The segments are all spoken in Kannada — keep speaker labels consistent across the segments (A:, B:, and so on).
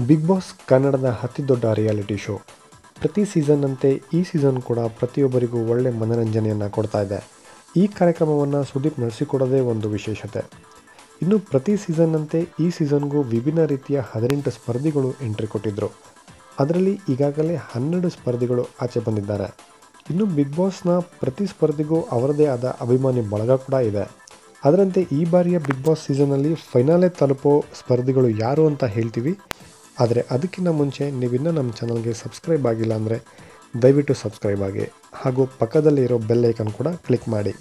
A: ಬಿಗ್ ಬಾಸ್ ಕನ್ನಡದ ಅತಿ ದೊಡ್ಡ ರಿಯಾಲಿಟಿ ಶೋ. ಪ್ರತಿ ಸೀಸನ್ನಂತೆ ಈ ಸೀಸನ್ ಕೂಡ ಪ್ರತಿಯೊಬ್ಬರಿಗೂ ಒಳ್ಳೆ ಮನರಂಜನೆಯನ್ನು ಕೊಡ್ತಾ ಇದೆ. ಈ ಕಾರ್ಯಕ್ರಮವನ್ನು ಸುದೀಪ್ ನಡೆಸಿಕೊಡೋದೇ ಒಂದು ವಿಶೇಷತೆ. ಇನ್ನು ಪ್ರತಿ ಸೀಸನ್ನಂತೆ ಈ ಸೀಸನ್ಗೂ ವಿಭಿನ್ನ ರೀತಿಯ 18 ಸ್ಪರ್ಧಿಗಳು ಎಂಟ್ರಿ ಕೊಟ್ಟಿದ್ದರು. ಅದರಲ್ಲಿ ಈಗಾಗಲೇ 12 ಸ್ಪರ್ಧಿಗಳು ಆಚೆ ಬಂದಿದ್ದಾರೆ. ಇನ್ನು ಬಿಗ್ ಬಾಸ್ನ ಪ್ರತಿ ಸ್ಪರ್ಧಿಗೂ ಅವರದೇ ಆದ ಅಭಿಮಾನಿ ಬಳಗ ಕೂಡ ಇದೆ. ಅದರಂತೆ ಈ ಬಾರಿಯ ಬಿಗ್ ಬಾಸ್ ಸೀಸನ್ನಲ್ಲಿ ಫೈನಲೇ ತಲುಪೋ ಸ್ಪರ್ಧಿಗಳು ಯಾರು ಅಂತ ಹೇಳ್ತೀವಿ. ಆದರೆ ಅದಕ್ಕಿಂತ ಮುಂಚೆ ನೀವಿನ್ನೂ ನಮ್ಮ ಚಾನಲ್ಗೆ ಸಬ್ಸ್ಕ್ರೈಬ್ ಆಗಿಲ್ಲ ಅಂದರೆ ದಯವಿಟ್ಟು ಸಬ್ಸ್ಕ್ರೈಬ್ ಆಗಿ ಹಾಗೂ ಪಕ್ಕದಲ್ಲಿ ಇರೋ ಬೆಲ್ ಐಕನ್ ಕೂಡ ಕ್ಲಿಕ್ ಮಾಡಿ.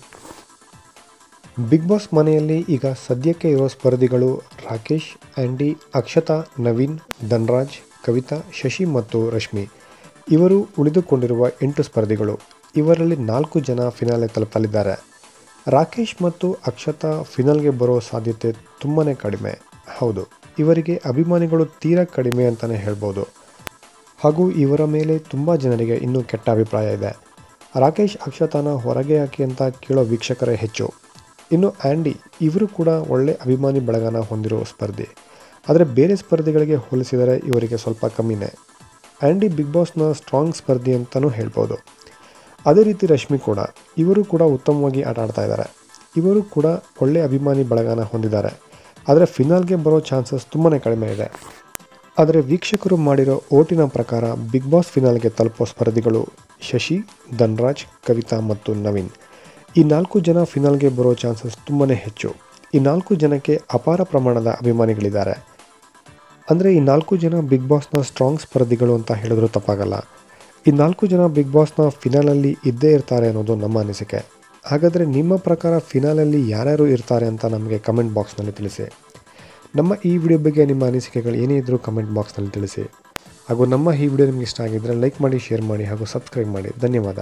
A: ಬಿಗ್ ಬಾಸ್ ಮನೆಯಲ್ಲಿ ಈಗ ಸದ್ಯಕ್ಕೆ ಇರೋ ಸ್ಪರ್ಧಿಗಳು ರಾಕೇಶ್, ಆ್ಯಂಡಿ, ಅಕ್ಷತಾ, ನವೀನ್, ಧನ್ರಾಜ್, ಕವಿತಾ, ಶಶಿ ಮತ್ತು ರಶ್ಮಿ. ಇವರು ಉಳಿದುಕೊಂಡಿರುವ 8 ಸ್ಪರ್ಧಿಗಳು. ಇವರಲ್ಲಿ 4 ಜನ ಫಿನಾಲೆ ತಲುಪಲಿದ್ದಾರೆ. ರಾಕೇಶ್ ಮತ್ತು ಅಕ್ಷತಾ ಫಿನಾಲ್ಗೆ ಬರೋ ಸಾಧ್ಯತೆ ತುಂಬಾ ಕಡಿಮೆ. ಹೌದು, ಇವರಿಗೆ ಅಭಿಮಾನಿಗಳು ತೀರಾ ಕಡಿಮೆ ಅಂತಲೇ ಹೇಳ್ಬೋದು. ಹಾಗೂ ಇವರ ಮೇಲೆ ತುಂಬ ಜನರಿಗೆ ಇನ್ನೂ ಕೆಟ್ಟ ಅಭಿಪ್ರಾಯ ಇದೆ. ರಾಕೇಶ್, ಅಕ್ಷತಾನ ಹೊರಗೆ ಹಾಕಿ ಅಂತ ಕೇಳೋ ವೀಕ್ಷಕರೇ ಹೆಚ್ಚು. ಇನ್ನು ಆ್ಯಂಡಿ, ಇವರು ಕೂಡ ಒಳ್ಳೆ ಅಭಿಮಾನಿ ಬಳಗನ ಹೊಂದಿರೋ ಸ್ಪರ್ಧಿ. ಆದರೆ ಬೇರೆ ಸ್ಪರ್ಧಿಗಳಿಗೆ ಹೋಲಿಸಿದರೆ ಇವರಿಗೆ ಸ್ವಲ್ಪ ಕಮ್ಮಿನೇ. ಆ್ಯಂಡಿ ಬಿಗ್ ಬಾಸ್ನ ಸ್ಟ್ರಾಂಗ್ ಸ್ಪರ್ಧಿ ಅಂತಲೂ ಹೇಳ್ಬೋದು. ಅದೇ ರೀತಿ ರಶ್ಮಿ ಕೂಡ. ಇವರು ಕೂಡ ಉತ್ತಮವಾಗಿ ಆಟ ಆಡ್ತಾ ಇದ್ದಾರೆ. ಇವರು ಕೂಡ ಒಳ್ಳೆ ಅಭಿಮಾನಿ ಬಳಗನ ಹೊಂದಿದ್ದಾರೆ. ಆದರೆ ಫಿನಾಲ್ಗೆ ಬರೋ ಚಾನ್ಸಸ್ ತುಂಬಾ ಕಡಿಮೆ ಇದೆ. ಆದರೆ ವೀಕ್ಷಕರು ಮಾಡಿರೋ ಓಟಿನ ಪ್ರಕಾರ ಬಿಗ್ ಬಾಸ್ ಫಿನಾಲ್ಗೆ ತಲುಪೋ ಸ್ಪರ್ಧಿಗಳು ಶಶಿ, ಧನ್ರಾಜ್, ಕವಿತಾ ಮತ್ತು ನವೀನ್. ಈ 4 ಜನ ಫಿನಾಲ್ಗೆ ಬರೋ ಚಾನ್ಸಸ್ ತುಂಬಾ ಹೆಚ್ಚು. ಈ 4 ಜನಕ್ಕೆ ಅಪಾರ ಪ್ರಮಾಣದ ಅಭಿಮಾನಿಗಳಿದ್ದಾರೆ. ಅಂದರೆ ಈ 4 ಜನ ಬಿಗ್ ಬಾಸ್ನ ಸ್ಟ್ರಾಂಗ್ ಸ್ಪರ್ಧಿಗಳು ಅಂತ ಹೇಳಿದ್ರೂ ತಪ್ಪಾಗಲ್ಲ. ಈ 4 ಜನ ಬಿಗ್ ಬಾಸ್ನ ಫಿನಾಲಲ್ಲಿ ಇದ್ದೇ ಇರ್ತಾರೆ ಅನ್ನೋದು ನಮ್ಮ ಅನಿಸಿಕೆ. ಹಾಗಾದರೆ ನಿಮ್ಮ ಪ್ರಕಾರ ಫಿನಾಲಲ್ಲಿ ಯಾರ್ಯಾರು ಇರ್ತಾರೆ ಅಂತ ನಮಗೆ ಕಮೆಂಟ್ ಬಾಕ್ಸ್ನಲ್ಲಿ ತಿಳಿಸಿ. ನಮ್ಮ ಈ ವಿಡಿಯೋ ಬಗ್ಗೆ ನಿಮ್ಮ ಅನಿಸಿಕೆಗಳು ಏನೇ ಇದ್ದರೂ ಕಮೆಂಟ್ ಬಾಕ್ಸ್ನಲ್ಲಿ ತಿಳಿಸಿ. ಹಾಗೂ ನಮ್ಮ ಈ ವಿಡಿಯೋ ನಿಮಗೆ ಇಷ್ಟ ಆಗಿದ್ದರೆ ಲೈಕ್ ಮಾಡಿ, ಶೇರ್ ಮಾಡಿ ಹಾಗೂ ಸಬ್ಸ್ಕ್ರೈಬ್ ಮಾಡಿ. ಧನ್ಯವಾದ.